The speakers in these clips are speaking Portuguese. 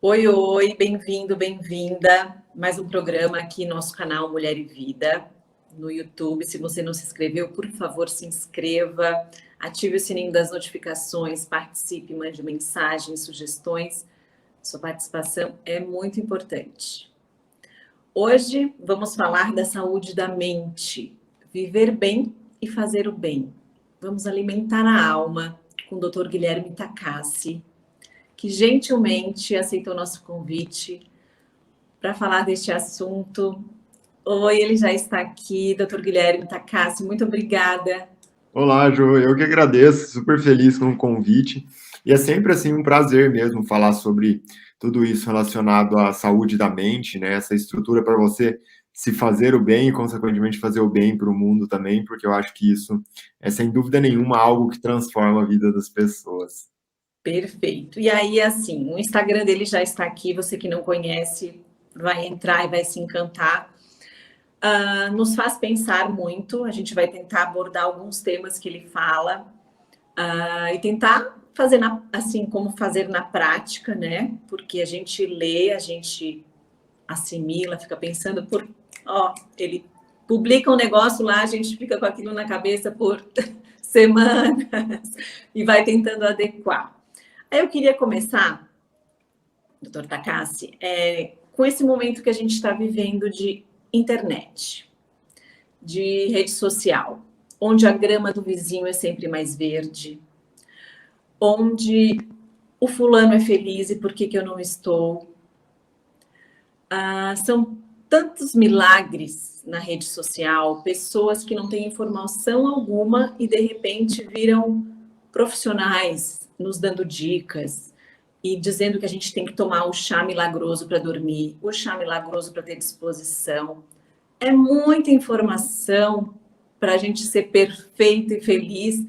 Oi, oi, bem-vindo, bem-vinda. Mais um programa aqui no nosso canal Mulher e Vida, no YouTube. Se você não se inscreveu, por favor, se inscreva, ative o sininho das notificações, participe, mande mensagens, sugestões. Sua participação é muito importante. Hoje vamos falar da saúde da mente, viver bem e fazer o bem. Vamos alimentar a alma com o Dr. Guilherme Takassi, que gentilmente aceitou nosso convite para falar deste assunto. Oi, ele já está aqui, Dr. Guilherme Takassi, muito obrigada. Olá, Jô, eu que agradeço, super feliz com o convite. E é sempre assim um prazer mesmo falar sobre tudo isso relacionado à saúde da mente, né? Essa estrutura para você se fazer o bem e, consequentemente, fazer o bem para o mundo também, porque eu acho que isso é, sem dúvida nenhuma, algo que transforma a vida das pessoas. Perfeito. E aí, assim, o Instagram dele já está aqui, você que não conhece vai entrar e vai se encantar. Nos faz pensar muito, a gente vai tentar abordar alguns temas que ele fala e tentar fazer assim como fazer na prática, né? Porque a gente lê, a gente assimila, fica pensando ele publica um negócio lá, a gente fica com aquilo na cabeça por semanas e vai tentando adequar. Aí eu queria começar, doutor Takassi, com esse momento que a gente está vivendo de internet, de rede social, onde a grama do vizinho é sempre mais verde, onde o fulano é feliz e por que eu não estou? São tantos milagres na rede social, pessoas que não têm informação alguma e de repente viram profissionais nos dando dicas e dizendo que a gente tem que tomar o chá milagroso para dormir, o chá milagroso para ter disposição. É muita informação para a gente ser perfeito e feliz.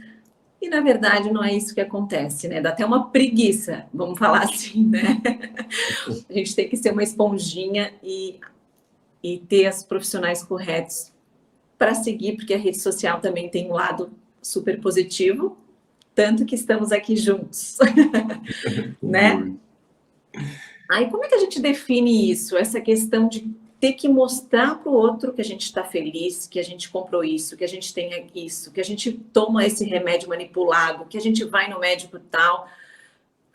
E, na verdade, não é isso que acontece, né? Dá até uma preguiça, vamos falar assim, né? A gente tem que ser uma esponjinha e ter os profissionais corretos para seguir, porque a rede social também tem um lado super positivo, tanto que estamos aqui juntos, Sem né? dúvida. Aí, como é que a gente define isso? Essa questão de ter que mostrar para o outro que a gente está feliz, que a gente comprou isso, que a gente tem isso, que a gente toma esse remédio manipulado, que a gente vai no médico tal.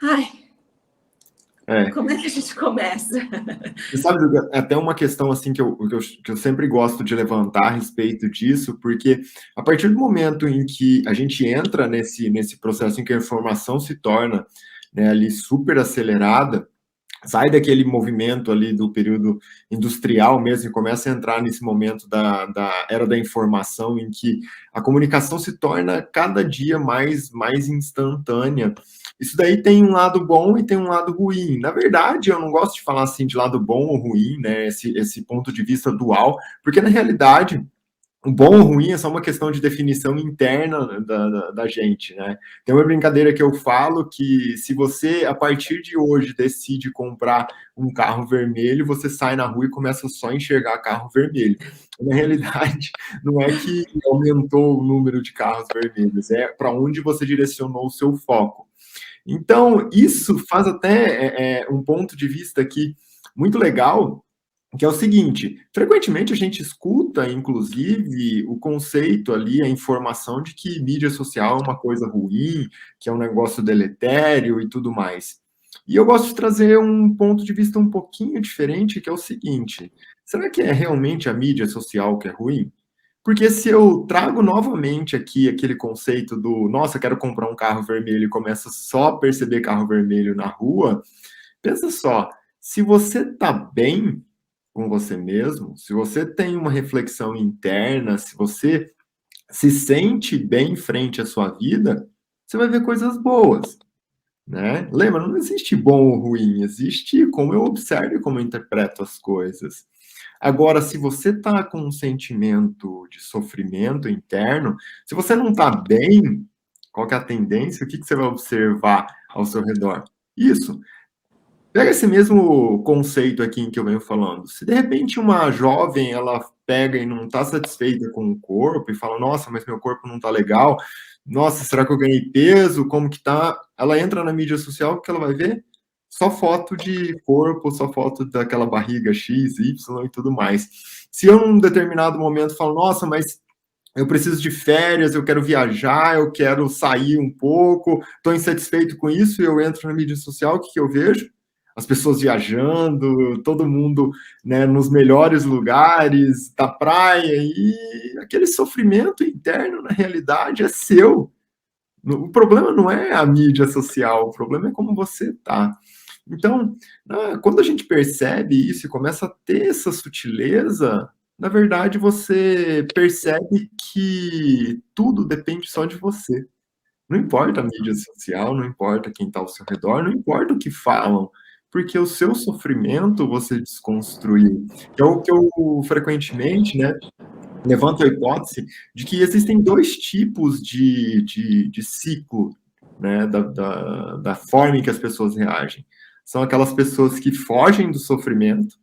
Ai, É, como é que a gente começa? e sabe, Duda, é até uma questão assim que eu sempre gosto de levantar a respeito disso, porque a partir do momento em que a gente entra nesse processo em que a informação se torna, né, ali super acelerada, sai daquele movimento ali do período industrial mesmo e começa a entrar nesse momento da era da informação, em que a comunicação se torna cada dia mais instantânea. Isso daí tem um lado bom e tem um lado ruim. Na verdade, eu não gosto de falar assim de lado bom ou ruim, né? Esse ponto de vista dual, porque na realidade o bom ou ruim é só uma questão de definição interna da gente, né? Tem uma brincadeira que eu falo que se você, a partir de hoje, decide comprar um carro vermelho, você sai na rua e começa só a enxergar carro vermelho. Na realidade, não é que aumentou o número de carros vermelhos, é para onde você direcionou o seu foco. Então, isso faz até um ponto de vista aqui muito legal, que é o seguinte: frequentemente a gente escuta, inclusive, o conceito ali, a informação de que mídia social é uma coisa ruim, que é um negócio deletério e tudo mais. E eu gosto de trazer um ponto de vista um pouquinho diferente, que é o seguinte: será que é realmente a mídia social que é ruim? Porque se eu trago novamente aqui aquele conceito do, nossa, quero comprar um carro vermelho e começo só a perceber carro vermelho na rua, pensa só, se você tá bem com você mesmo, se você tem uma reflexão interna, se você se sente bem frente à sua vida, você vai ver coisas boas, né? Lembra, não existe bom ou ruim, existe como eu observo e como eu interpreto as coisas. Agora, se você está com um sentimento de sofrimento interno, se você não está bem, qual que é a tendência? O que você vai observar ao seu redor? Isso. Pega esse mesmo conceito aqui em que eu venho falando. Se de repente uma jovem ela pega e não está satisfeita com o corpo e fala, nossa, mas meu corpo não está legal, nossa, será que eu ganhei peso? Como que tá? Ela entra na mídia social, o que ela vai ver? só foto de corpo, só foto daquela barriga X, Y e tudo mais. Se eu, num determinado momento, falo, nossa, mas eu preciso de férias, eu quero viajar, eu quero sair um pouco, estou insatisfeito com isso, e eu entro na mídia social, o que eu vejo? As pessoas viajando, todo mundo, né, nos melhores lugares da praia, e aquele sofrimento interno, na realidade, é seu. O problema não é a mídia social, o problema é como você está. Então, quando a gente percebe isso e começa a ter essa sutileza, na verdade você percebe que tudo depende só de você. Não importa a mídia social, não importa quem está ao seu redor, não importa o que falam, porque o seu sofrimento você desconstruiu. Que é o que eu frequentemente, né, levanto a hipótese de que existem dois tipos de ciclo, né, da forma em que as pessoas reagem. São aquelas pessoas que fogem do sofrimento,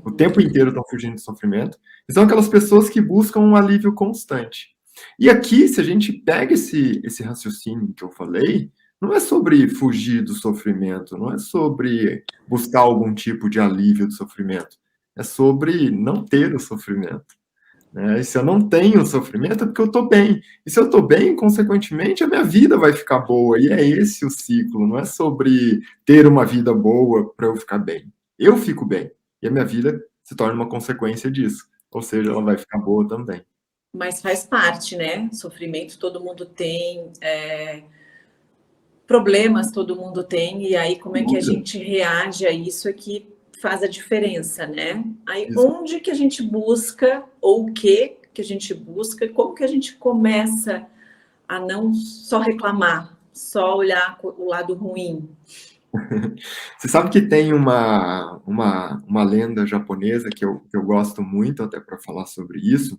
o tempo inteiro estão fugindo do sofrimento, e são aquelas pessoas que buscam um alívio constante. E aqui, se a gente pega esse raciocínio que eu falei, não é sobre fugir do sofrimento, não é sobre buscar algum tipo de alívio do sofrimento, é sobre não ter o sofrimento. E se eu não tenho sofrimento, é porque eu estou bem. E se eu estou bem, consequentemente, a minha vida vai ficar boa. E é esse o ciclo. Não é sobre ter uma vida boa para eu ficar bem. Eu fico bem. E a minha vida se torna uma consequência disso. Ou seja, ela vai ficar boa também. Mas faz parte, né? Sofrimento todo mundo tem, problemas todo mundo tem, e aí como é que a gente reage a isso é que faz a diferença, né? Aí Isso. onde que a gente busca, ou o que a gente busca, como que a gente começa a não só reclamar, só olhar o lado ruim? Você sabe que tem uma lenda japonesa que eu gosto muito, até para falar sobre isso,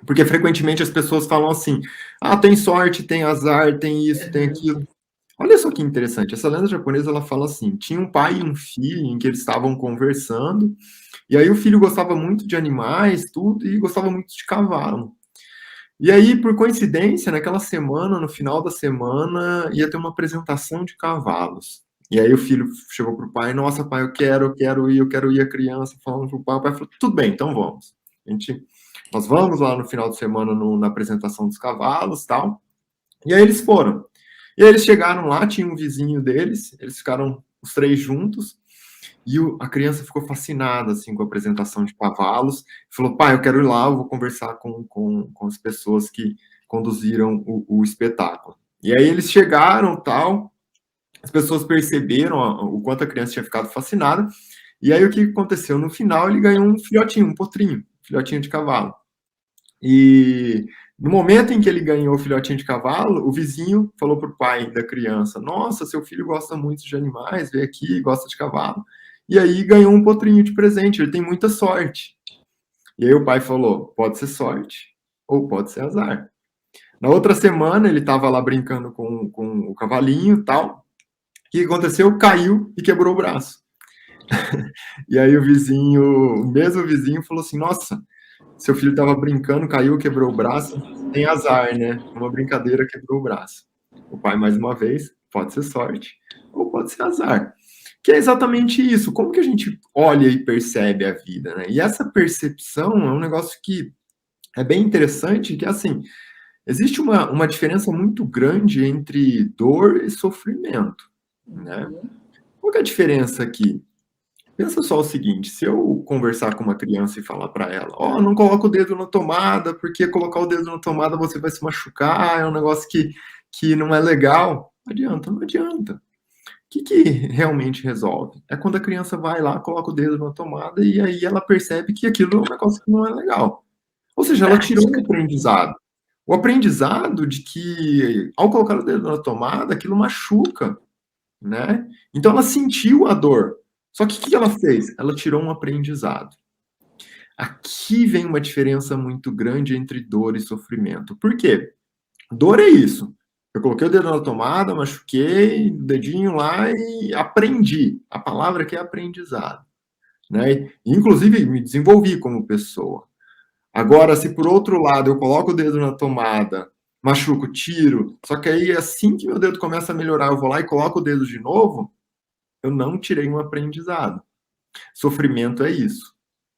porque frequentemente as pessoas falam assim: ah, tem sorte, tem azar, tem isso, tem aquilo. Olha só que interessante, essa lenda japonesa ela fala assim: tinha um pai e um filho em que eles estavam conversando, e aí o filho gostava muito de animais, tudo, e gostava muito de cavalo. E aí, por coincidência, naquela semana, no final da semana, ia ter uma apresentação de cavalos. E aí o filho chegou pro pai: nossa, pai, eu quero ir, a criança falando pro pai, o pai falou: tudo bem, então vamos. Nós vamos lá no final de semana na apresentação dos cavalos, tal. E aí eles foram. E aí eles chegaram lá, tinha um vizinho deles, eles ficaram os três juntos, e a criança ficou fascinada, assim, com a apresentação de cavalos, falou: pai, eu quero ir lá, eu vou conversar com as pessoas que conduziram o espetáculo. E aí eles chegaram, tal, as pessoas perceberam o quanto a criança tinha ficado fascinada, e aí o que aconteceu? No final ele ganhou um filhotinho, um potrinho, um filhotinho de cavalo. E no momento em que ele ganhou o filhotinho de cavalo, o vizinho falou para o pai da criança: nossa, seu filho gosta muito de animais, veio aqui, gosta de cavalo. E aí ganhou um potrinho de presente, ele tem muita sorte. E aí o pai falou: pode ser sorte ou pode ser azar. Na outra semana ele estava lá brincando com o cavalinho e tal. O que aconteceu? Caiu e quebrou o braço. E aí o mesmo vizinho falou assim: nossa, seu filho estava brincando, caiu, quebrou o braço, tem azar, né? Uma brincadeira, quebrou o braço. O pai, mais uma vez, pode ser sorte ou pode ser azar. Que é exatamente isso. Como que a gente olha e percebe a vida, né? E essa percepção é um negócio que é bem interessante, que assim, existe uma diferença muito grande entre dor e sofrimento, né? Qual que é a diferença aqui? Pensa só o seguinte: se eu conversar com uma criança e falar para ela: ó, não coloca o dedo na tomada, porque colocar o dedo na tomada você vai se machucar, é um negócio que não é legal. Não adianta, não adianta. O que realmente resolve? É quando a criança vai lá, coloca o dedo na tomada e aí ela percebe que aquilo é um negócio que não é legal. Ou seja, ela tirou um aprendizado. O aprendizado de que, ao colocar o dedo na tomada, aquilo machuca, né? Então ela sentiu a dor. Só que o que ela fez? Ela tirou um aprendizado. Aqui vem uma diferença muito grande entre dor e sofrimento. Por quê? Dor é isso. Eu coloquei o dedo na tomada, machuquei, dedinho lá e aprendi. A palavra aqui é aprendizado, né? Inclusive, me desenvolvi como pessoa. Agora, se por outro lado eu coloco o dedo na tomada, machuco, tiro, só que aí assim que meu dedo começa a melhorar, eu vou lá e coloco o dedo de novo, eu não tirei um aprendizado. Sofrimento é isso,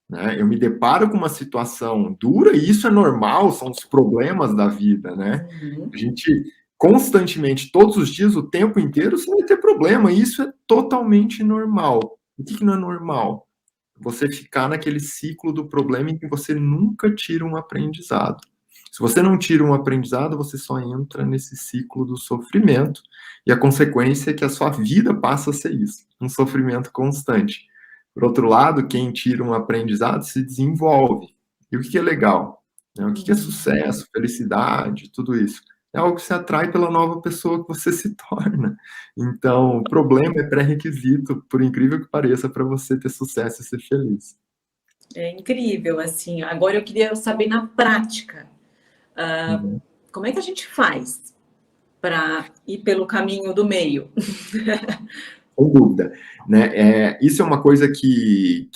né? Eu me deparo com uma situação dura e isso é normal, são os problemas da vida, né? A gente constantemente, todos os dias, o tempo inteiro, você vai ter problema, e isso é totalmente normal. O que não é normal? Você ficar naquele ciclo do problema em que você nunca tira um aprendizado. Se você não tira um aprendizado, você só entra nesse ciclo do sofrimento, e a consequência é que a sua vida passa a ser isso, um sofrimento constante. Por outro lado, quem tira um aprendizado se desenvolve. E o que é legal? O que é sucesso, felicidade, tudo isso? É algo que se atrai pela nova pessoa que você se torna. Então, o problema é pré-requisito, por incrível que pareça, para você ter sucesso e ser feliz. É incrível, assim. Agora eu queria saber na prática, Uhum. como é que a gente faz para ir pelo caminho do meio? Sem dúvida, né? Isso é uma coisa que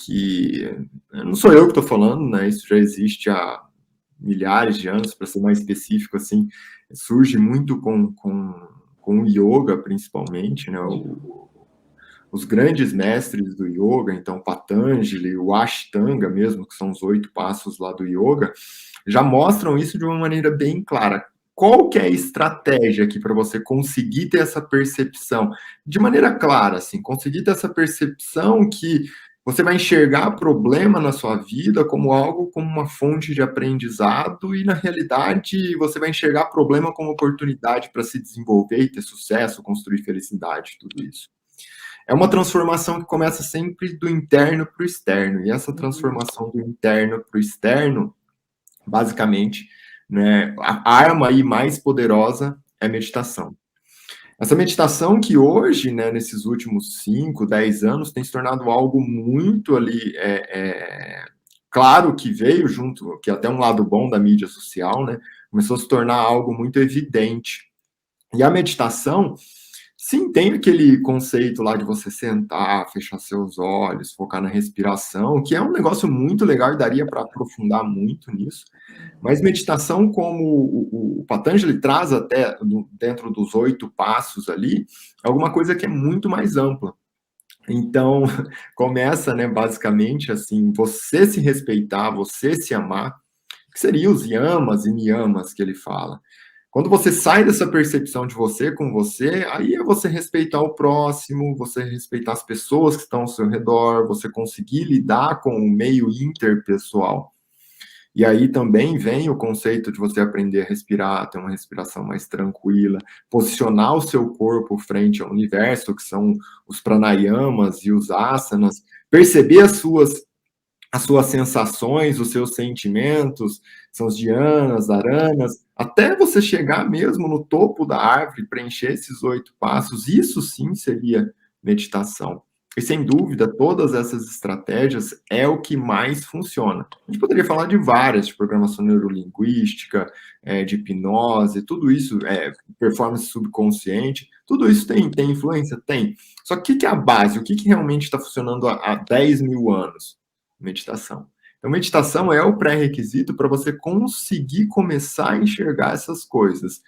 não sou eu que estou falando, né? Isso já existe há milhares de anos, para ser mais específico, assim, surge muito com o yoga, principalmente, né? Os grandes mestres do yoga, então Patanjali, o Ashtanga mesmo, que são os 8 passos lá do yoga, já mostram isso de uma maneira bem clara. Qual que é a estratégia aqui para você conseguir ter essa percepção? De maneira clara, assim, conseguir ter essa percepção que você vai enxergar problema na sua vida como algo, como uma fonte de aprendizado, e na realidade você vai enxergar problema como oportunidade para se desenvolver e ter sucesso, construir felicidade, tudo isso. É uma transformação que começa sempre do interno para o externo, e essa transformação do interno para o externo, basicamente, né, a arma aí mais poderosa é a meditação. Essa meditação que hoje, né, nesses últimos 5, 10 anos, tem se tornado algo muito ali, claro que veio junto, que é até um lado bom da mídia social, né, começou a se tornar algo muito evidente. E a meditação, sim, tem aquele conceito lá de você sentar, fechar seus olhos, focar na respiração, que é um negócio muito legal e daria para aprofundar muito nisso. Mas meditação, como o Patanjali traz até dentro dos 8 passos ali, é alguma coisa que é muito mais ampla. Então, começa, né, basicamente assim, você se respeitar, você se amar, que seria os yamas e niyamas que ele fala. Quando você sai dessa percepção de você com você, aí é você respeitar o próximo, você respeitar as pessoas que estão ao seu redor, você conseguir lidar com o meio interpessoal. E aí também vem o conceito de você aprender a respirar, ter uma respiração mais tranquila, posicionar o seu corpo frente ao universo, que são os pranayamas e os asanas, perceber as suas sensações, os seus sentimentos, são os dhyanas, aranas, até você chegar mesmo no topo da árvore, preencher esses 8 passos, isso sim seria meditação. E sem dúvida, todas essas estratégias é o que mais funciona. A gente poderia falar de várias, de programação neurolinguística, de hipnose, tudo isso, performance subconsciente, tudo isso tem influência? Tem. Só que o que é a base? O que realmente está funcionando há 10 mil anos? Meditação. Então, meditação é o pré-requisito para você conseguir começar a enxergar essas coisas.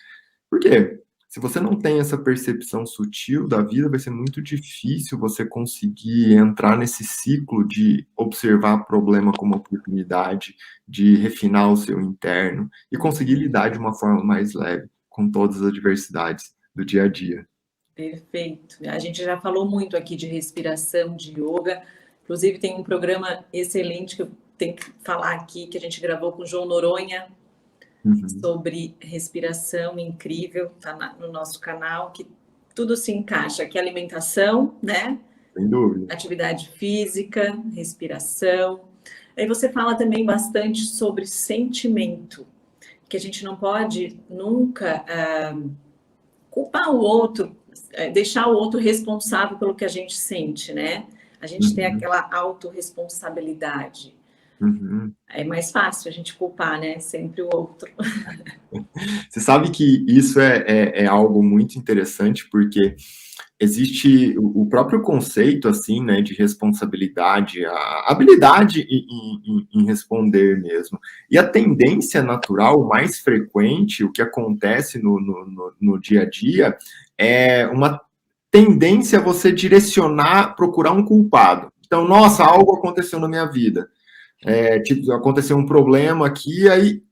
Por quê? Se você não tem essa percepção sutil da vida, vai ser muito difícil você conseguir entrar nesse ciclo de observar problema como oportunidade, de refinar o seu interno e conseguir lidar de uma forma mais leve com todas as adversidades do dia a dia. Perfeito. A gente já falou muito aqui de respiração, de yoga. Inclusive, tem um programa excelente que eu tenho que falar aqui, que a gente gravou com o João Noronha, sobre respiração, incrível, tá no nosso canal, que tudo se encaixa, que é alimentação, né? Sem dúvida. Atividade física, respiração. Aí você fala também bastante sobre sentimento, que a gente não pode nunca culpar o outro, deixar o outro responsável pelo que a gente sente, né? A gente tem aquela autorresponsabilidade. É mais fácil a gente culpar, né? Sempre o outro. Você sabe que isso é algo muito interessante, porque existe o próprio conceito, assim, né, de responsabilidade, a habilidade em responder mesmo. E a tendência natural, mais frequente, o que acontece no dia a dia, é uma tendência a você direcionar, procurar um culpado. Então, nossa, algo aconteceu na minha vida. Tipo, aconteceu um problema aqui, aí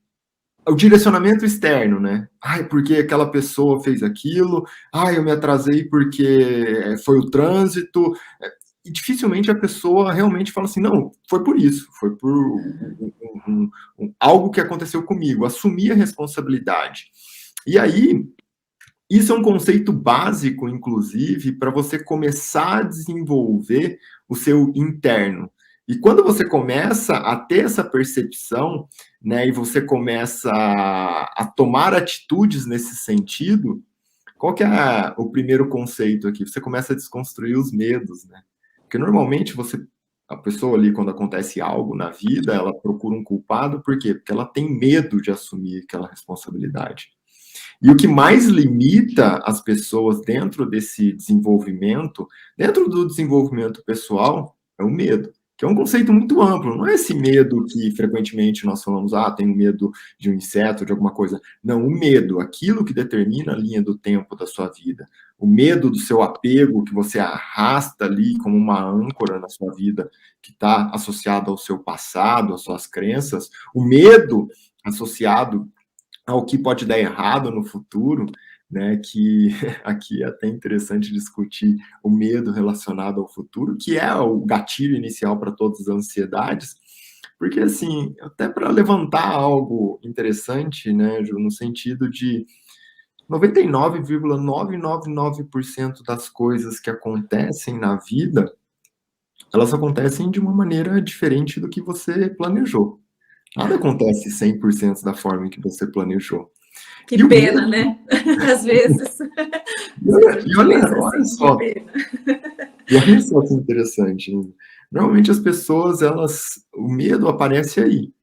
o direcionamento externo, né? Ai, porque aquela pessoa fez aquilo, ai, eu me atrasei porque foi o trânsito. E dificilmente a pessoa realmente fala assim, não, foi por isso, foi por algo que aconteceu comigo, assumir a responsabilidade. E aí, isso é um conceito básico, inclusive, para você começar a desenvolver o seu interno. E quando você começa a ter essa percepção, né, e você começa a tomar atitudes nesse sentido, qual que é o primeiro conceito aqui? Você começa a desconstruir os medos, né? Porque normalmente a pessoa ali, quando acontece algo na vida, ela procura um culpado, por quê? Porque ela tem medo de assumir aquela responsabilidade. E o que mais limita as pessoas dentro desse desenvolvimento, dentro do desenvolvimento pessoal, é o medo, que é um conceito muito amplo. Não é esse medo que frequentemente nós falamos, tenho medo de um inseto, de alguma coisa. Não, o medo, aquilo que determina a linha do tempo da sua vida. O medo do seu apego, que você arrasta ali como uma âncora na sua vida, que está associado ao seu passado, às suas crenças. O medo associado ao que pode dar errado no futuro, né, que aqui é até interessante discutir o medo relacionado ao futuro, que é o gatilho inicial para todas as ansiedades, porque, assim, até para levantar algo interessante, né, Ju, no sentido de 99,999% das coisas que acontecem na vida, elas acontecem de uma maneira diferente do que você planejou. Nada acontece 100% da forma que você planejou. Que pena, né? Às vezes. E olha só. E olha só que interessante. Normalmente as pessoas, o medo aparece aí,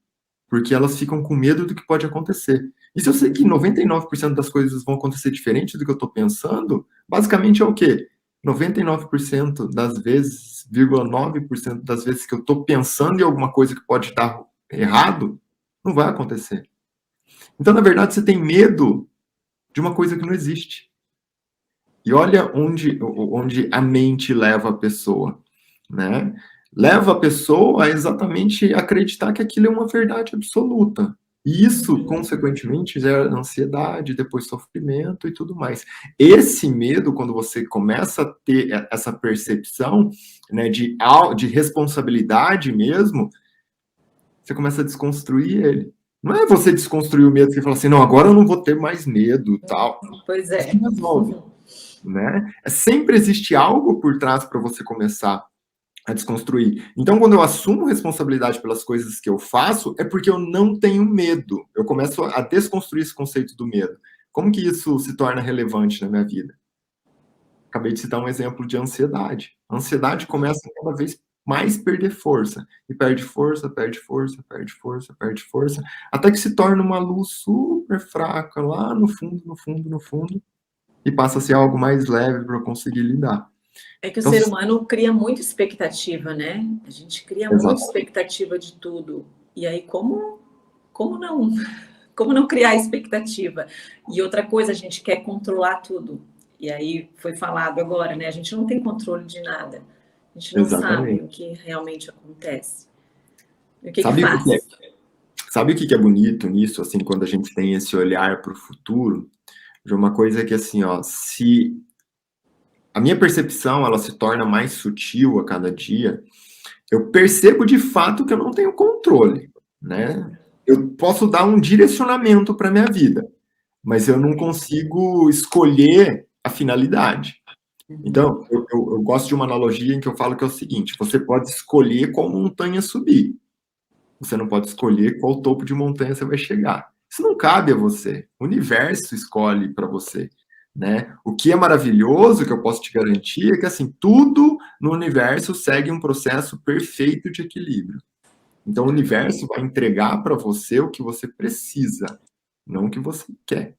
porque elas ficam com medo do que pode acontecer. E se eu sei que 99% das coisas vão acontecer diferente do que eu estou pensando, basicamente é o quê? 99% das vezes, 9% das vezes que eu estou pensando em alguma coisa que pode dar errado, não vai acontecer. Então, na verdade, você tem medo de uma coisa que não existe. E olha onde a mente leva a pessoa, né? Leva a pessoa a exatamente acreditar que aquilo é uma verdade absoluta. E isso, consequentemente, gera ansiedade, depois sofrimento e tudo mais. Esse medo, quando você começa a ter essa percepção, né, de responsabilidade mesmo, você começa a desconstruir ele. Não é você desconstruir o medo que fala assim, não, agora eu não vou ter mais medo, tal. Pois é. Isso resolve, né? Sempre existe algo por trás para você começar a desconstruir. Então, quando eu assumo responsabilidade pelas coisas que eu faço, é porque eu não tenho medo. Eu começo a desconstruir esse conceito do medo. Como que isso se torna relevante na minha vida? Acabei de citar um exemplo de ansiedade. A ansiedade começa cada vez mais perder força. E perde força, perde força, perde força, perde força, até que se torna uma luz super fraca lá no fundo, no fundo, no fundo, e passa a ser algo mais leve para eu conseguir lidar. É que o Então, ser humano cria muita expectativa, né? A gente cria muita expectativa de tudo. E aí, como não? Como não criar expectativa? E outra coisa, a gente quer controlar tudo. E aí foi falado agora, né? A gente não tem controle de nada. A gente não sabe o que realmente acontece. E o que faz? Sabe o que é bonito nisso, assim, quando a gente tem esse olhar para o futuro? De uma coisa que, assim, ó, se a minha percepção, ela se torna mais sutil a cada dia, eu percebo de fato que eu não tenho controle, né? Eu posso dar um direcionamento para minha vida, mas eu não consigo escolher a finalidade. Então, eu gosto de uma analogia em que eu falo que é o seguinte, você pode escolher qual montanha subir, você não pode escolher qual topo de montanha você vai chegar. Isso não cabe a você, o universo escolhe para você. Né? O que é maravilhoso, que eu posso te garantir, é que assim, tudo no universo segue um processo perfeito de equilíbrio. Então, o universo vai entregar para você o que você precisa, não o que você quer.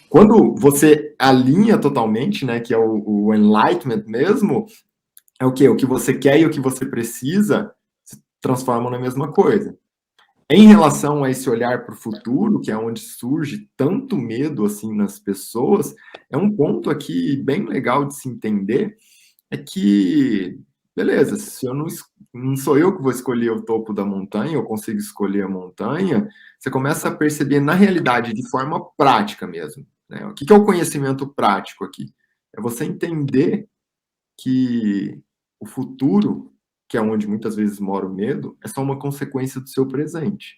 Quando você alinha totalmente, né, que é o enlightenment mesmo, é o quê? O que você quer e o que você precisa se transformam na mesma coisa. Em relação a esse olhar para o futuro, que é onde surge tanto medo assim nas pessoas, é um ponto aqui bem legal de se entender, é que, beleza, se eu não sou eu que vou escolher o topo da montanha, eu consigo escolher a montanha, você começa a perceber na realidade, de forma prática mesmo, né? O que é o conhecimento prático aqui? É você entender que o futuro, que é onde muitas vezes mora o medo, é só uma consequência do seu presente.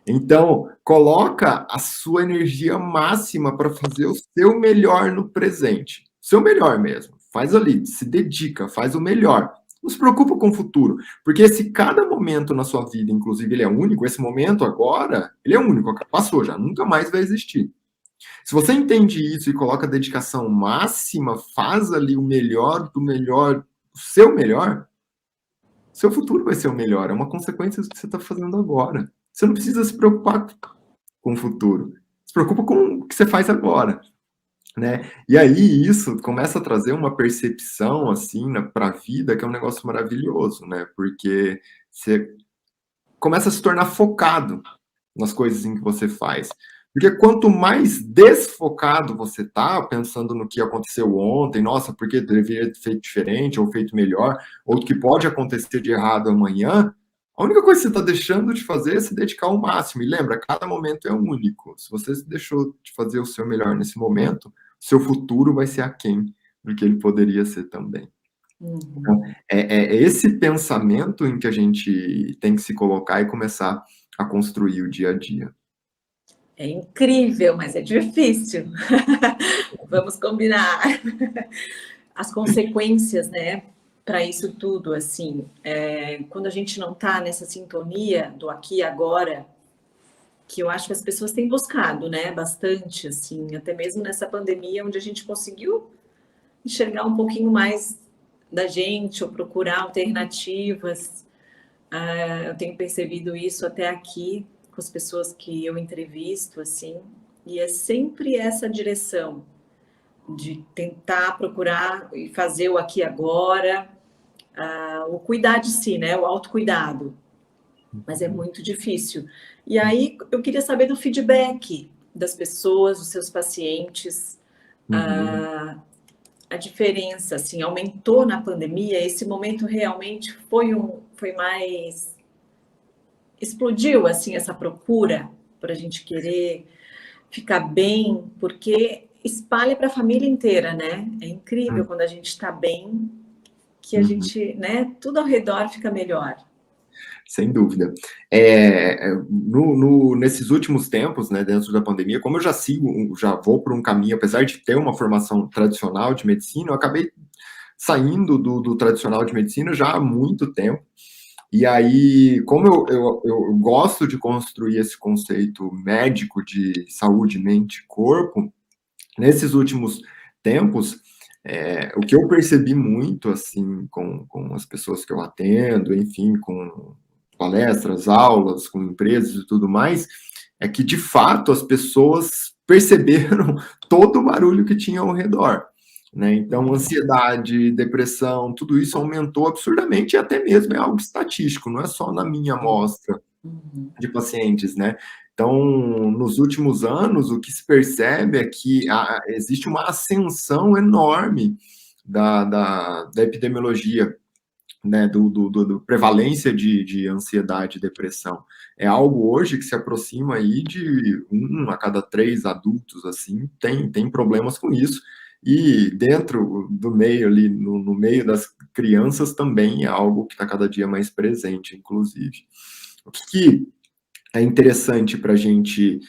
Então, coloca a sua energia máxima para fazer o seu melhor no presente. Seu melhor mesmo. Faz ali, se dedica, faz o melhor. Não se preocupa com o futuro, porque se cada momento na sua vida, inclusive, ele é único, esse momento agora, ele é único, passou já, nunca mais vai existir. Se você entende isso e coloca dedicação máxima, faz ali o melhor do melhor, o seu futuro vai ser o melhor. É uma consequência do que você está fazendo agora. Você não precisa se preocupar com o futuro. Se preocupa com o que você faz agora, né? E aí isso começa a trazer uma percepção assim para a vida que é um negócio maravilhoso, né? Porque você começa a se tornar focado nas coisas em que você faz. Porque quanto mais desfocado você tá, pensando no que aconteceu ontem, nossa, porque deveria ter feito diferente, ou feito melhor, ou o que pode acontecer de errado amanhã, a única coisa que você está deixando de fazer é se dedicar ao máximo. E lembra, cada momento é único. Se você deixou de fazer o seu melhor nesse momento, seu futuro vai ser aquém do que ele poderia ser também. Então, é esse pensamento em que a gente tem que se colocar e começar a construir o dia a dia. É incrível, mas é difícil. Vamos combinar. As consequências, né, para isso tudo, assim, quando a gente não está nessa sintonia do aqui e agora, que eu acho que as pessoas têm buscado, né, bastante, assim, até mesmo nessa pandemia, onde a gente conseguiu enxergar um pouquinho mais da gente, ou procurar alternativas. Eu tenho percebido isso até aqui, com as pessoas que eu entrevisto, assim, e é sempre essa direção de tentar procurar e fazer o aqui e agora, o cuidar de si, né? O autocuidado. Mas é muito difícil. E aí eu queria saber do feedback das pessoas, dos seus pacientes. Uhum. A diferença, assim, aumentou na pandemia? Esse momento realmente foi mais explodiu assim essa procura por a gente querer ficar bem, porque espalha para a família inteira, né? É incrível quando a gente está bem, que a Uhum. gente, né, tudo ao redor fica melhor. Sem dúvida. Nesses últimos tempos, né, dentro da pandemia, como eu já vou por um caminho, apesar de ter uma formação tradicional de medicina, eu acabei saindo do tradicional de medicina já há muito tempo. E aí, como eu gosto de construir esse conceito médico de saúde, mente e corpo, nesses últimos tempos, o que eu percebi muito, assim, com as pessoas que eu atendo, enfim, com palestras, aulas, com empresas e tudo mais, é que, de fato, as pessoas perceberam todo o barulho que tinha ao redor. Né? Então, ansiedade, depressão, tudo isso aumentou absurdamente e até mesmo é algo estatístico, não é só na minha amostra de pacientes, né? Então, nos últimos anos, o que se percebe é que existe uma ascensão enorme da epidemiologia, né, do prevalência de ansiedade e depressão. É algo hoje que se aproxima aí de 1 a cada 3 adultos, assim, tem problemas com isso. E dentro do meio ali, no meio das crianças também é algo que está cada dia mais presente, inclusive. O que é interessante para a gente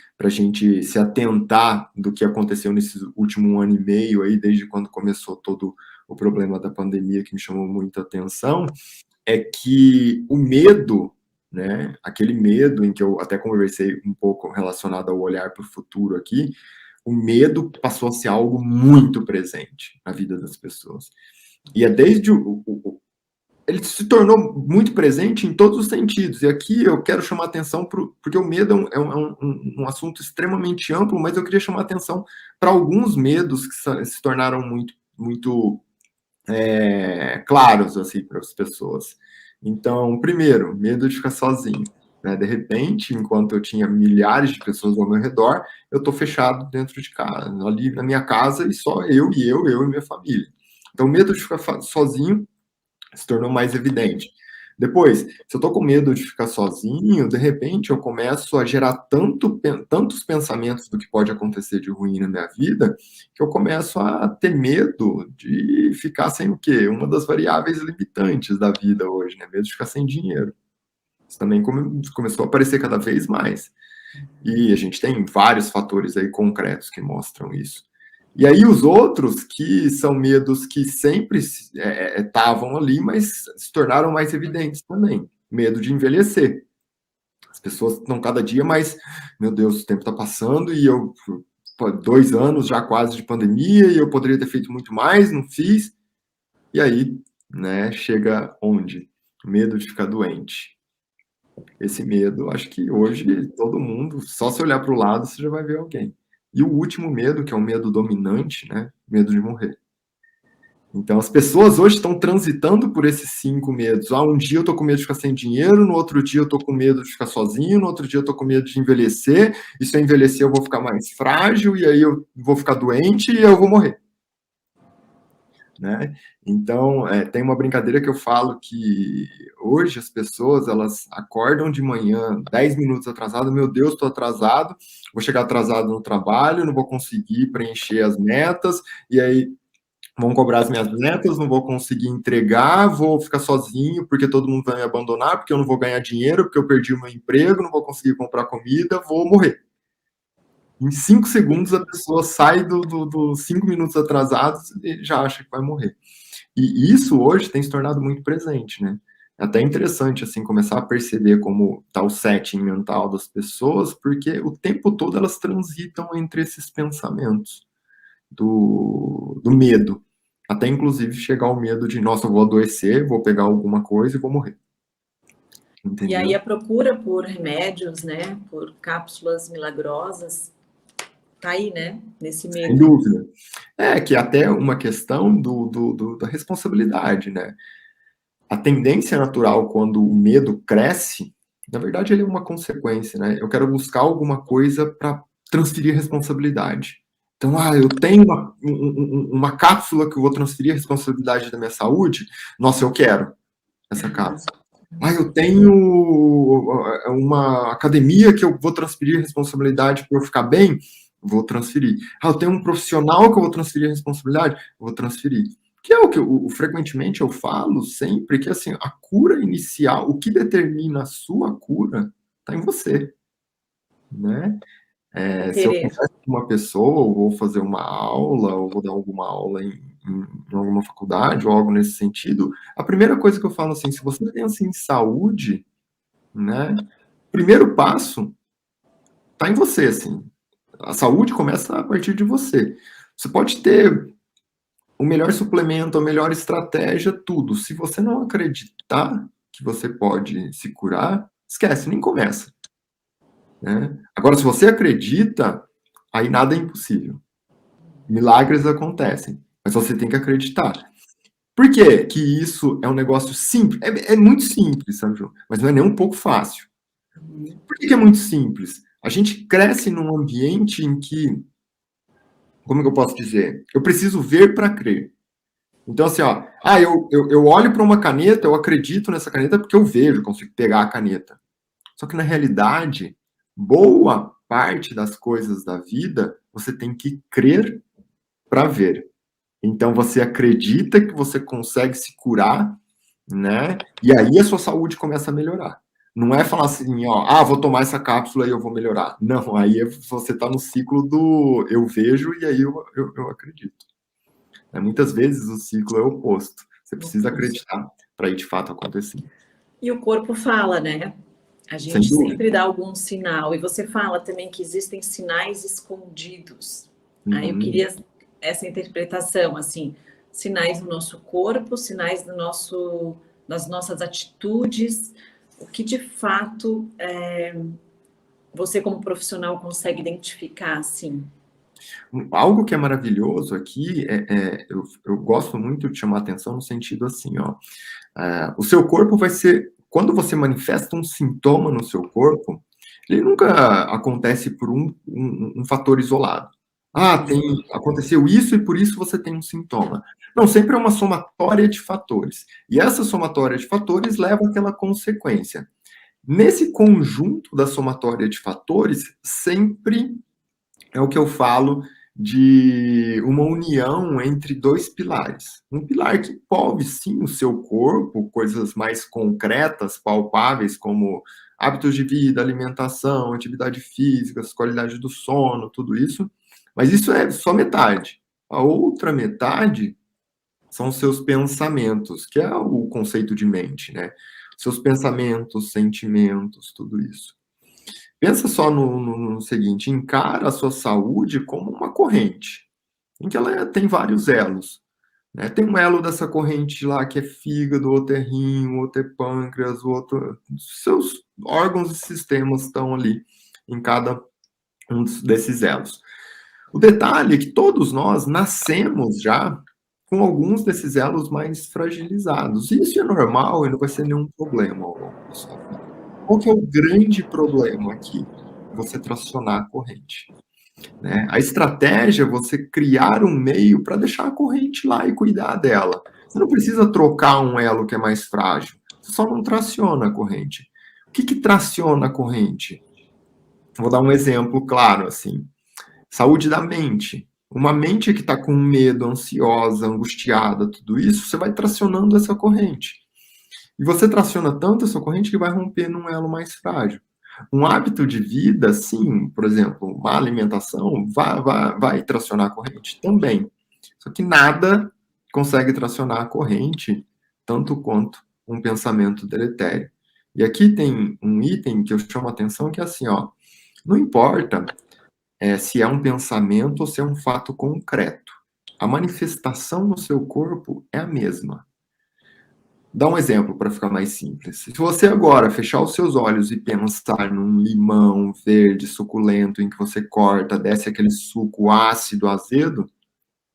se atentar do que aconteceu nesse último ano e meio aí, desde quando começou todo o problema da pandemia, que me chamou muita atenção, é que o medo, né, aquele medo em que eu até conversei um pouco relacionado ao olhar para o futuro aqui, o medo passou a ser algo muito presente na vida das pessoas. E é desde ele se tornou muito presente em todos os sentidos. E aqui eu quero chamar atenção porque o medo um assunto extremamente amplo, mas eu queria chamar atenção para alguns medos que se tornaram muito claros assim para as pessoas. Então, primeiro, medo de ficar sozinho. né? De repente, enquanto eu tinha milhares de pessoas ao meu redor, eu estou fechado dentro de casa, ali na minha casa, e só eu e minha família. Então, o medo de ficar sozinho se tornou mais evidente. Depois, se eu estou com medo de ficar sozinho, de repente eu começo a gerar tantos pensamentos do que pode acontecer de ruim na minha vida, que eu começo a ter medo de ficar sem o quê? Uma das variáveis limitantes da vida hoje, né? Medo de ficar sem dinheiro. Isso também começou a aparecer cada vez mais. E a gente tem vários fatores aí concretos que mostram isso. E aí os outros, que são medos que sempre estavam ali, mas se tornaram mais evidentes também. Medo de envelhecer. As pessoas estão cada dia mais, meu Deus, o tempo está passando e 2 anos já quase de pandemia e eu poderia ter feito muito mais, não fiz. E aí, né, chega onde? Medo de ficar doente. Esse medo, acho que hoje todo mundo, só se olhar para o lado, você já vai ver alguém. E o último medo, que é o medo dominante, né? Medo de morrer. Então, as pessoas hoje estão transitando por esses 5 medos. Um dia eu tô com medo de ficar sem dinheiro, no outro dia eu tô com medo de ficar sozinho, no outro dia eu tô com medo de envelhecer, e se eu envelhecer eu vou ficar mais frágil, e aí eu vou ficar doente e eu vou morrer. Né? Então, tem uma brincadeira que eu falo que hoje as pessoas, elas acordam de manhã 10 minutos atrasado, meu Deus, estou atrasado, vou chegar atrasado no trabalho, não vou conseguir preencher as metas, e aí vão cobrar as minhas metas, não vou conseguir entregar, vou ficar sozinho porque todo mundo vai me abandonar, porque eu não vou ganhar dinheiro, porque eu perdi o meu emprego, não vou conseguir comprar comida, vou morrer. Em 5 segundos a pessoa sai dos 5 minutos atrasados e já acha que vai morrer. E isso hoje tem se tornado muito presente, né? É até interessante, assim, começar a perceber como está o setting mental das pessoas, porque o tempo todo elas transitam entre esses pensamentos do medo. Até, inclusive, chegar ao medo de, nossa, eu vou adoecer, vou pegar alguma coisa e vou morrer. Entendeu? E aí a procura por remédios, né, por cápsulas milagrosas, tá aí, né, nesse medo. Sem dúvida. Que até uma questão da responsabilidade, né? A tendência natural, quando o medo cresce, na verdade, ele é uma consequência, né? Eu quero buscar alguma coisa para transferir responsabilidade. Então, eu tenho uma cápsula que eu vou transferir a responsabilidade da minha saúde. Nossa, eu quero essa cápsula. Eu tenho uma academia que eu vou transferir a responsabilidade para eu ficar bem. Vou transferir. Eu tenho um profissional que eu vou transferir a responsabilidade. Vou transferir. Que é o que frequentemente eu falo sempre, que assim, a cura inicial, o que determina a sua cura, está em você, né? Se eu converso com uma pessoa, ou vou fazer uma aula, ou vou dar alguma aula em alguma faculdade, ou algo nesse sentido, a primeira coisa que eu falo assim, se você pensa em saúde, né? Primeiro passo está em você, assim. A saúde começa a partir de você. Você pode ter o melhor suplemento, a melhor estratégia, tudo. Se você não acreditar que você pode se curar, esquece, nem começa. Né? Agora, se você acredita, aí nada é impossível. Milagres acontecem, mas você tem que acreditar. Por quê? Que isso é um negócio simples? É muito simples, sabe, João? Mas não é nem um pouco fácil. Por que é muito simples? A gente cresce num ambiente em que, como que eu posso dizer? Eu preciso ver para crer. Então, assim, eu olho para uma caneta, eu acredito nessa caneta porque eu vejo, consigo pegar a caneta. Só que, na realidade, boa parte das coisas da vida, você tem que crer para ver. Então, você acredita que você consegue se curar, né? E aí a sua saúde começa a melhorar. Não é falar assim, vou tomar essa cápsula e eu vou melhorar. Não, aí você está no ciclo do eu vejo e aí eu acredito. Muitas vezes o ciclo é o oposto. Você precisa acreditar para ir de fato acontecer. E o corpo fala, né? A gente sempre dá algum sinal. E você fala também que existem sinais escondidos. Aí eu queria essa interpretação, assim, sinais do nosso corpo, sinais das nossas atitudes, o que de fato você como profissional consegue identificar, assim? Algo que é maravilhoso aqui, eu gosto muito de chamar atenção no sentido assim, o seu corpo vai ser quando você manifesta um sintoma no seu corpo, ele nunca acontece por um fator isolado. Aconteceu isso e por isso você tem um sintoma. Não, sempre é uma somatória de fatores. E essa somatória de fatores leva àquela consequência. Nesse conjunto da somatória de fatores, sempre é o que eu falo de uma união entre dois pilares. Um pilar que envolve, sim, o seu corpo, coisas mais concretas, palpáveis, como hábitos de vida, alimentação, atividade física, qualidade do sono, tudo isso. Mas isso é só metade. A outra metade são os seus pensamentos, que é o conceito de mente, né? Seus pensamentos, sentimentos, tudo isso. Pensa só no seguinte, encara a sua saúde como uma corrente, em que ela tem vários elos, né? Tem um elo dessa corrente lá que é fígado, outro é rim, outro é pâncreas, outro... Seus órgãos e sistemas estão ali em cada um desses elos. O detalhe é que todos nós nascemos já com alguns desses elos mais fragilizados. E isso é normal e não vai ser nenhum problema ao longo da sua vida. Qual que é o grande problema aqui? Você tracionar a corrente, né? A estratégia é você criar um meio para deixar a corrente lá e cuidar dela. Você não precisa trocar um elo que é mais frágil. Você só não traciona a corrente. O que traciona a corrente? Vou dar um exemplo claro, assim. Saúde da mente. Uma mente que está com medo, ansiosa, angustiada, tudo isso, você vai tracionando essa corrente. E você traciona tanto essa corrente que vai romper num elo mais frágil. Um hábito de vida, sim, por exemplo, uma alimentação, vai tracionar a corrente também. Só que nada consegue tracionar a corrente tanto quanto um pensamento deletério. E aqui tem um item que eu chamo a atenção, que é assim, ó, não importa se é um pensamento ou se é um fato concreto. A manifestação no seu corpo é a mesma. Dá um exemplo para ficar mais simples. Se você agora fechar os seus olhos e pensar num limão verde suculento em que você corta, desce aquele suco ácido, azedo,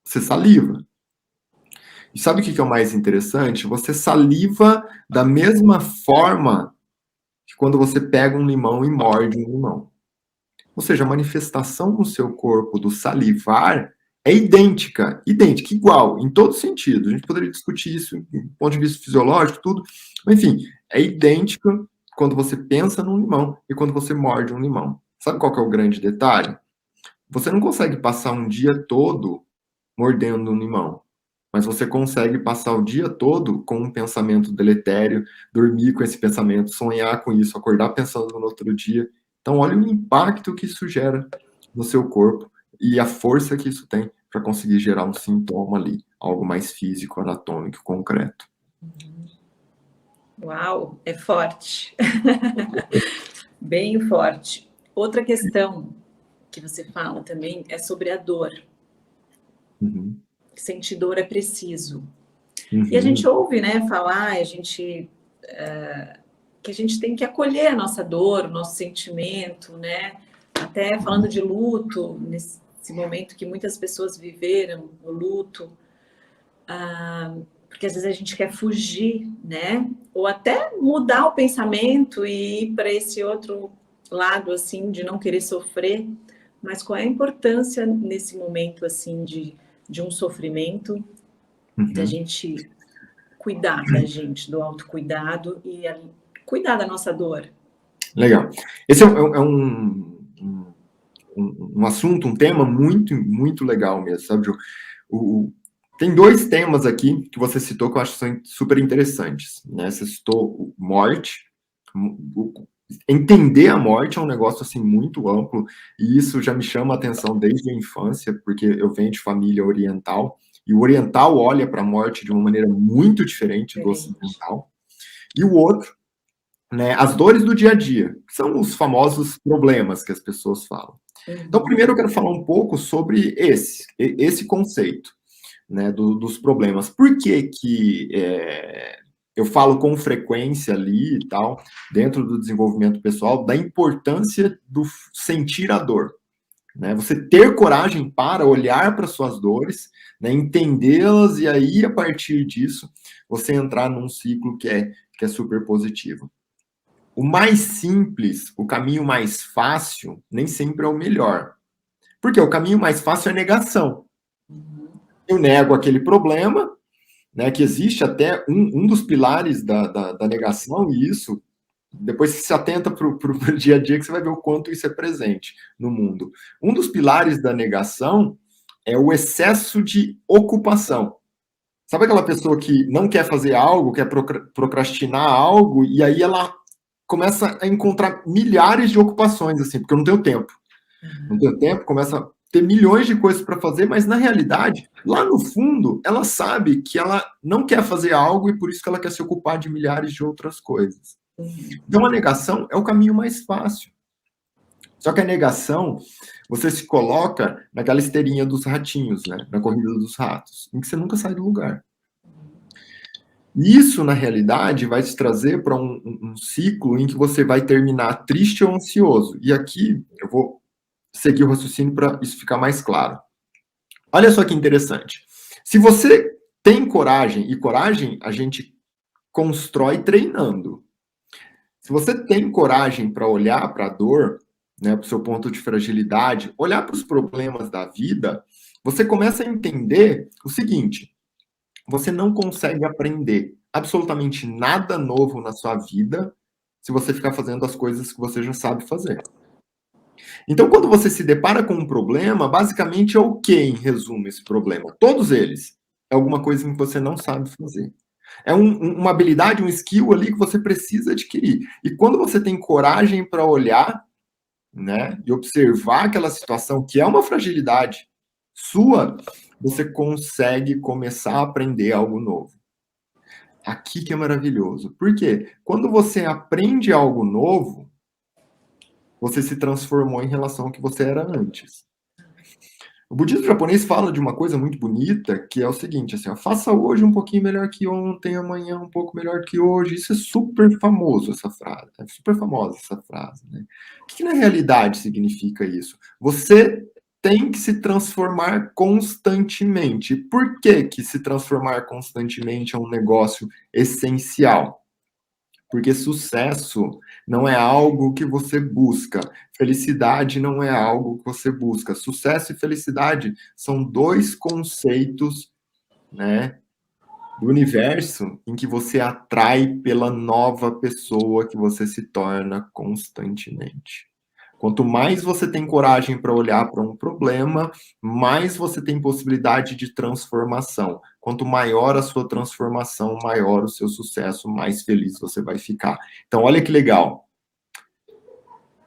você saliva. E sabe o que é o mais interessante? Você saliva da mesma forma que quando você pega um limão e morde um limão. Ou seja, a manifestação no seu corpo do salivar é idêntica, igual, em todo sentido. A gente poderia discutir isso do ponto de vista fisiológico, tudo. Mas, enfim, é idêntica quando você pensa num limão e quando você morde um limão. Sabe qual que é o grande detalhe? Você não consegue passar um dia todo mordendo um limão, mas você consegue passar o dia todo com um pensamento deletério, dormir com esse pensamento, sonhar com isso, acordar pensando no outro dia. Então, olha o impacto que isso gera no seu corpo e a força que isso tem para conseguir gerar um sintoma ali, algo mais físico, anatômico, concreto. Uau, é forte. Bem forte. Outra questão que você fala também é sobre a dor. Uhum. Sentir dor é preciso. Uhum. E a gente ouve, né, falar, que a gente tem que acolher a nossa dor, o nosso sentimento, né? Até falando de luto, nesse momento que muitas pessoas viveram o luto, porque às vezes a gente quer fugir, né? Ou até mudar o pensamento e ir para esse outro lado, assim, de não querer sofrer. Mas qual é a importância nesse momento, assim, de um sofrimento, da gente cuidar da gente, do autocuidado e cuidar da nossa dor? Legal. Esse é um assunto, um tema muito, muito legal mesmo, sabe, Ju? Tem dois temas aqui que você citou que eu acho que são super interessantes, né? Você citou morte. Entender a morte é um negócio, assim, muito amplo, e isso já me chama a atenção desde a infância, porque eu venho de família oriental, e o oriental olha para a morte de uma maneira muito diferente do ocidental. E o outro, né, as dores do dia a dia, que são os famosos problemas que as pessoas falam. Então, primeiro eu quero falar um pouco sobre esse conceito, né, dos problemas. Por que eu falo com frequência ali e tal, dentro do desenvolvimento pessoal, da importância do sentir a dor, né? Você ter coragem para olhar para suas dores, né, entendê-las e aí, a partir disso, você entrar num ciclo que é que é super positivo. O mais simples, o caminho mais fácil, nem sempre é o melhor. Porque o caminho mais fácil é negação. Eu nego aquele problema, né, que existe até um dos pilares da negação, e isso, depois que se atenta para o dia a dia, que você vai ver o quanto isso é presente no mundo. Um dos pilares da negação é o excesso de ocupação. Sabe aquela pessoa que não quer fazer algo, quer procrastinar algo, e aí ela começa a encontrar milhares de ocupações, assim, porque eu não tenho tempo. Não tenho tempo, começa a ter milhões de coisas para fazer, mas na realidade, lá no fundo, ela sabe que ela não quer fazer algo e por isso que ela quer se ocupar de milhares de outras coisas. Então a negação é o caminho mais fácil. Só que a negação, você se coloca naquela esteirinha dos ratinhos, né? Na corrida dos ratos, em que você nunca sai do lugar. Isso, na realidade, vai te trazer para um ciclo em que você vai terminar triste ou ansioso. E aqui eu vou seguir o raciocínio para isso ficar mais claro. Olha só que interessante. Se você tem coragem, e coragem a gente constrói treinando. Se você tem coragem para olhar para a dor, né, para o seu ponto de fragilidade, olhar para os problemas da vida, você começa a entender o seguinte: você não consegue aprender absolutamente nada novo na sua vida se você ficar fazendo as coisas que você já sabe fazer. Então, quando você se depara com um problema, basicamente é o que, em resumo, esse problema? Todos eles. É alguma coisa que você não sabe fazer. É uma habilidade, um skill ali que você precisa adquirir. E quando você tem coragem para olhar, né, e observar aquela situação que é uma fragilidade sua, você consegue começar a aprender algo novo. Aqui que é maravilhoso. Por quê? Quando você aprende algo novo, você se transformou em relação ao que você era antes. O budismo japonês fala de uma coisa muito bonita, que é o seguinte, assim, ó, faça hoje um pouquinho melhor que ontem, amanhã um pouco melhor que hoje. Isso é super famoso, essa frase. É super famosa essa frase, né? O que na realidade significa isso? Você tem que se transformar constantemente. Por que que se transformar constantemente é um negócio essencial? Porque sucesso não é algo que você busca. Felicidade não é algo que você busca. Sucesso e felicidade são dois conceitos, né, do universo em que você atrai pela nova pessoa que você se torna constantemente. Quanto mais você tem coragem para olhar para um problema, mais você tem possibilidade de transformação. Quanto maior a sua transformação, maior o seu sucesso, mais feliz você vai ficar. Então, olha que legal.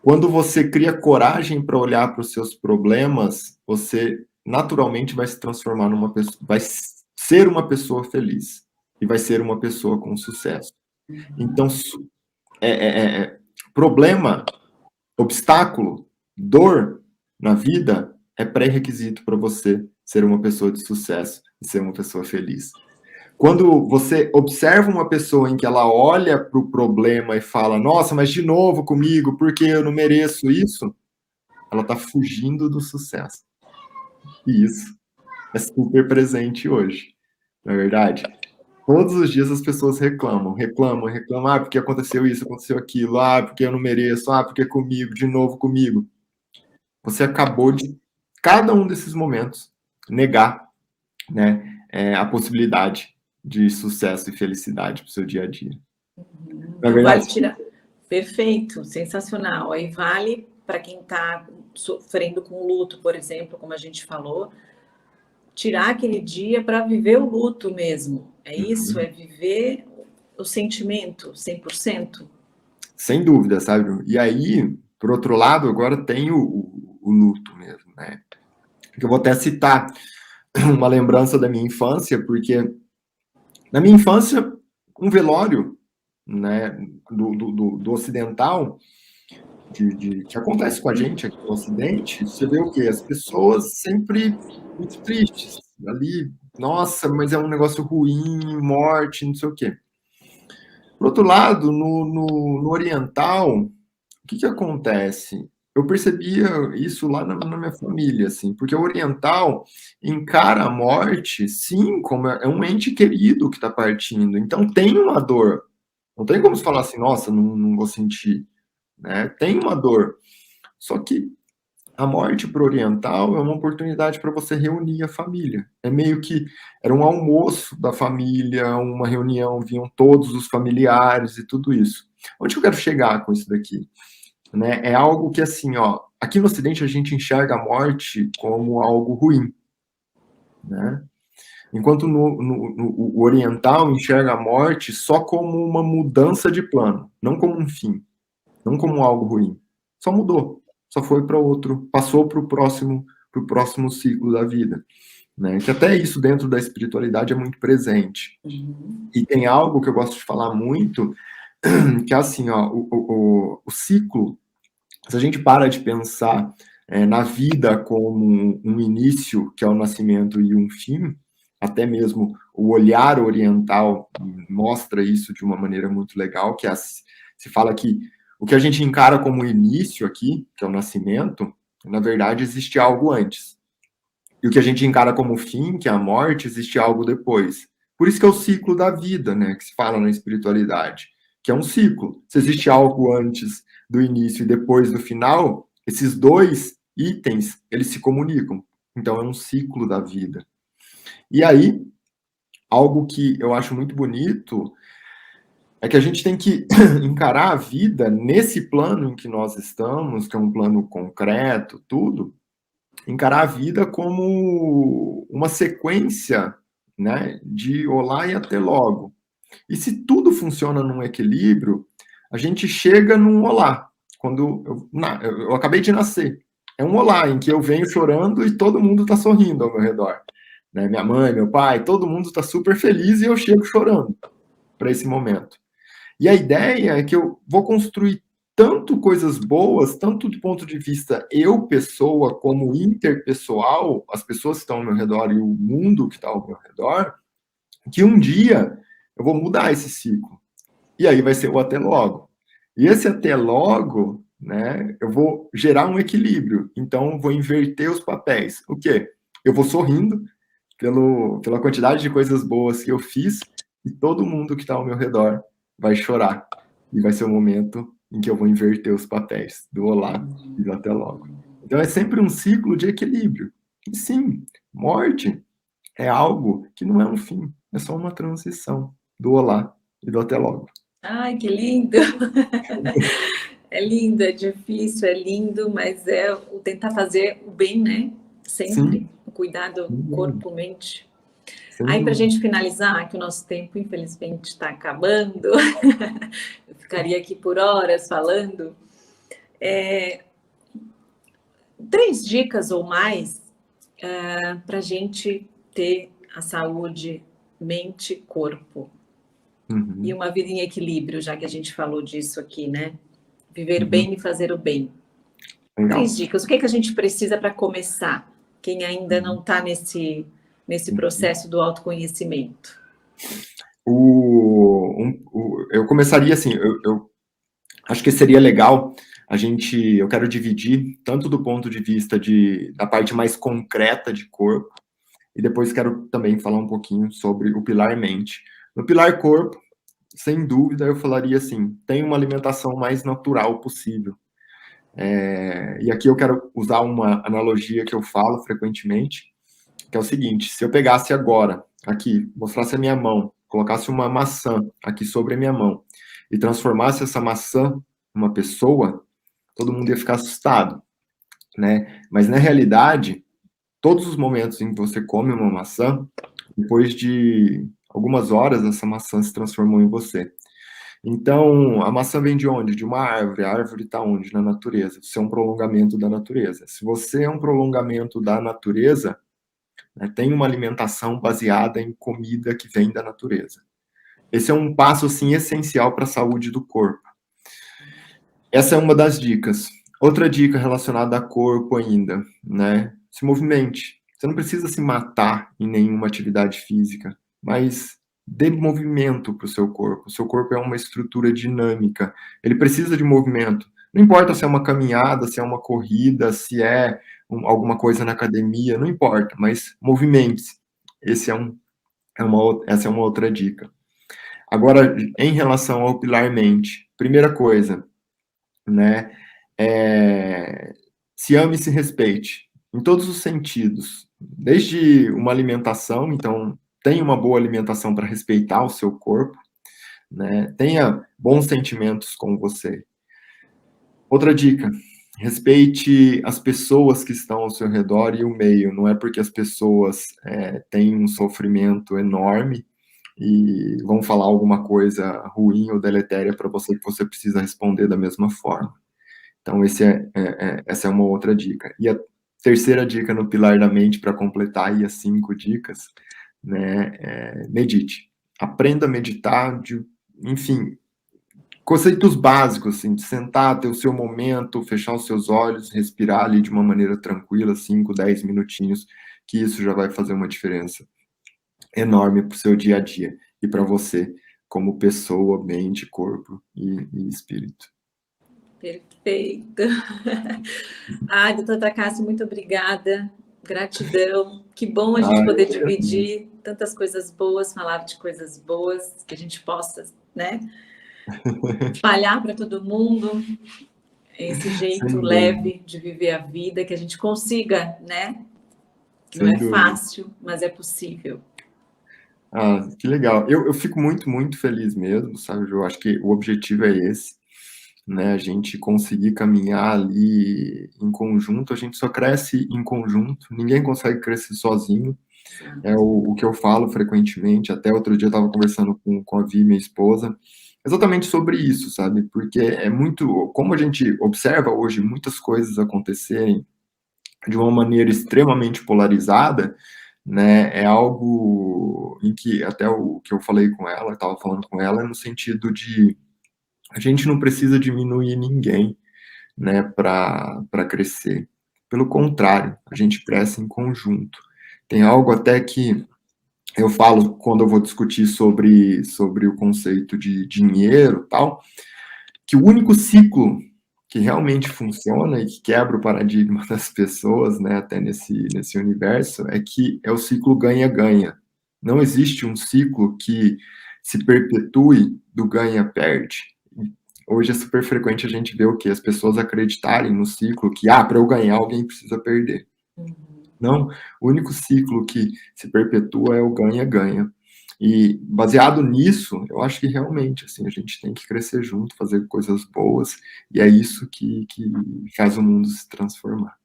Quando você cria coragem para olhar para os seus problemas, você naturalmente vai se transformar numa pessoa, vai ser uma pessoa feliz e vai ser uma pessoa com sucesso. Então, problema, obstáculo, dor na vida é pré-requisito para você ser uma pessoa de sucesso e ser uma pessoa feliz. Quando você observa uma pessoa em que ela olha para o problema e fala, nossa, mas de novo comigo, porque eu não mereço isso, ela está fugindo do sucesso. E isso é super presente hoje, não é verdade? Todos os dias as pessoas reclamam, ah, porque aconteceu isso, aconteceu aquilo, ah, porque eu não mereço, ah, porque é comigo, de novo comigo. Você acabou de, cada um desses momentos, negar, né, a possibilidade de sucesso e felicidade para o seu dia a dia. Não é verdade? Vale tirar. Perfeito, sensacional. Aí vale para quem está sofrendo com luto, por exemplo, como a gente falou, tirar aquele dia para viver o luto mesmo. É isso? É viver o sentimento 100%? Sem dúvida, sabe? E aí, por outro lado, agora tem o luto mesmo, né? Eu vou até citar uma lembrança da minha infância, porque na minha infância, um velório, né, do ocidental, que acontece com a gente aqui no Ocidente, você vê o quê? As pessoas sempre muito tristes, ali, nossa, mas é um negócio ruim, morte, não sei o quê. Por outro lado, no oriental, o que acontece? Eu percebia isso lá na minha família, assim, porque o oriental encara a morte, sim, como é um ente querido que está partindo. Então tem uma dor, Não tem como você falar assim, nossa, não vou sentir, né? Tem uma dor. Só que a morte para o oriental é uma oportunidade para você reunir a família. É meio que era um almoço da família, uma reunião, vinham todos os familiares e tudo isso. Onde eu quero chegar com isso daqui? Né? É algo que, assim, ó, aqui no Ocidente a gente enxerga a morte como algo ruim, né? Enquanto o oriental enxerga a morte só como uma mudança de plano, não como um fim, não como algo ruim. Só mudou, só foi para outro, passou para o próximo ciclo da vida, né? Que até isso dentro da espiritualidade é muito presente. E tem algo que eu gosto de falar muito, que é assim, ó, o ciclo, se a gente para de pensar na vida como um início, que é o nascimento, e um fim, até mesmo o olhar oriental mostra isso de uma maneira muito legal, que se fala que o que a gente encara como início aqui, que é o nascimento, na verdade existe algo antes. E o que a gente encara como fim, que é a morte, existe algo depois. Por isso que é o ciclo da vida, né, que se fala na espiritualidade, que é um ciclo. Se existe algo antes do início e depois do final, esses dois itens, eles se comunicam. Então é um ciclo da vida. E aí, algo que eu acho muito bonito é que a gente tem que encarar a vida nesse plano em que nós estamos, que é um plano concreto, tudo, encarar a vida como uma sequência, né, de olá e até logo. E se tudo funciona num equilíbrio, a gente chega num olá. Quando eu acabei de nascer, é um olá em que eu venho chorando e todo mundo está sorrindo ao meu redor. Né? Minha mãe, meu pai, todo mundo está super feliz e eu chego chorando para esse momento. E a ideia é que eu vou construir tanto coisas boas, tanto do ponto de vista eu, pessoa, como interpessoal, as pessoas que estão ao meu redor e o mundo que está ao meu redor, que um dia eu vou mudar esse ciclo. E aí vai ser o até logo. E esse até logo, né, eu vou gerar um equilíbrio. Então, vou inverter os papéis. O quê? Eu vou sorrindo pela quantidade de coisas boas que eu fiz e todo mundo que está ao meu redor vai chorar. E vai ser o momento em que eu vou inverter os papéis do olá e do até logo. Então, é sempre um ciclo de equilíbrio. E sim, morte é algo que não é um fim, é só uma transição do olá e do até logo. Ai, que lindo! É lindo, é difícil, é lindo, mas é o tentar fazer o bem, né? Sempre. Sim, O cuidado corpo, mente. sem Aí, para a dúvida. gente finalizar, que o nosso tempo, infelizmente, está acabando, eu ficaria aqui por horas falando. 3 dicas ou mais para a gente ter a saúde mente-corpo. E Uhum. uma vida em equilíbrio, já que a gente falou disso aqui, né? Viver Uhum. bem e fazer o bem. 3 Legal. dicas. O que é que a gente precisa para começar? Quem ainda não Uhum. está nesse Uhum. processo do autoconhecimento. Eu começaria assim, eu acho que seria legal eu quero dividir tanto do ponto de vista da parte mais concreta de corpo, e depois quero também falar um pouquinho sobre o pilar mente. No pilar corpo, sem dúvida, eu falaria assim, tem uma alimentação mais natural possível. E aqui eu quero usar uma analogia que eu falo frequentemente, que é o seguinte: se eu pegasse agora, aqui, mostrasse a minha mão, colocasse uma maçã aqui sobre a minha mão e transformasse essa maçã numa pessoa, todo mundo ia ficar assustado, né? Mas na realidade, todos os momentos em que você come uma maçã, depois de algumas horas, essa maçã se transformou em você. Então, a maçã vem de onde? De uma árvore. A árvore está onde? Na natureza. Você é um prolongamento da natureza. Se você é um prolongamento da natureza, né, tem uma alimentação baseada em comida que vem da natureza. Esse é um passo, assim, essencial para a saúde do corpo. Essa é uma das dicas. Outra dica relacionada a corpo ainda, né? Se movimente. Você não precisa se matar em nenhuma atividade física, mas dê movimento para o seu corpo. O seu corpo é uma estrutura dinâmica. Ele precisa de movimento. Não importa se é uma caminhada, se é uma corrida, se é alguma coisa na academia, não importa, mas movimente-se. Essa é uma outra dica. Agora, em relação ao pilar mente, primeira coisa, né, se ame e se respeite, em todos os sentidos, desde uma alimentação, então, tenha uma boa alimentação para respeitar o seu corpo, né, tenha bons sentimentos com você. Outra dica, respeite as pessoas que estão ao seu redor e o meio, não é porque as pessoas têm um sofrimento enorme e vão falar alguma coisa ruim ou deletéria para você que você precisa responder da mesma forma. Então, essa é uma outra dica. E a terceira dica no pilar da mente, para completar aí as 5 dicas, né, medite. Aprenda a meditar, enfim, conceitos básicos, assim, de sentar, ter o seu momento, fechar os seus olhos, respirar ali de uma maneira tranquila, 5, 10 minutinhos, que isso já vai fazer uma diferença enorme para o seu dia a dia e para você como pessoa, mente, corpo e espírito. Perfeito. Doutor Takassi, muito obrigada. Gratidão. Que bom a gente poder dividir tantas coisas boas, falar de coisas boas, que a gente possa, né, espalhar para todo mundo esse jeito leve de viver a vida, que a gente consiga, né? Não é fácil, mas é possível. Que legal. Eu fico muito, muito feliz mesmo, sabe? Eu acho que o objetivo é esse, né? A gente conseguir caminhar ali em conjunto, a gente só cresce em conjunto, ninguém consegue crescer sozinho. É o que eu falo frequentemente, até outro dia eu estava conversando com a Vi, minha esposa, exatamente sobre isso, sabe? Porque é muito, como a gente observa hoje muitas coisas acontecerem de uma maneira extremamente polarizada, né, é algo em que, até o que eu falei com ela, estava falando com ela, no sentido de a gente não precisa diminuir ninguém, né, para crescer. Pelo contrário, a gente cresce em conjunto. Tem algo até que eu falo quando eu vou discutir sobre o conceito de dinheiro, tal, que o único ciclo que realmente funciona e que quebra o paradigma das pessoas, né, até nesse universo, é o ciclo ganha-ganha. Não existe um ciclo que se perpetue do ganha-perde. Hoje é super frequente a gente ver o quê? As pessoas acreditarem no ciclo que, para eu ganhar, alguém precisa perder. Não, o único ciclo que se perpetua é o ganha-ganha. E baseado nisso, eu acho que realmente assim, a gente tem que crescer junto, fazer coisas boas, e é isso que faz o mundo se transformar.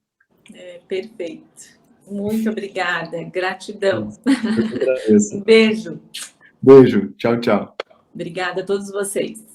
Perfeito. Muito obrigada. Gratidão. Eu que agradeço. Um beijo. Beijo. Tchau, tchau. Obrigada a todos vocês.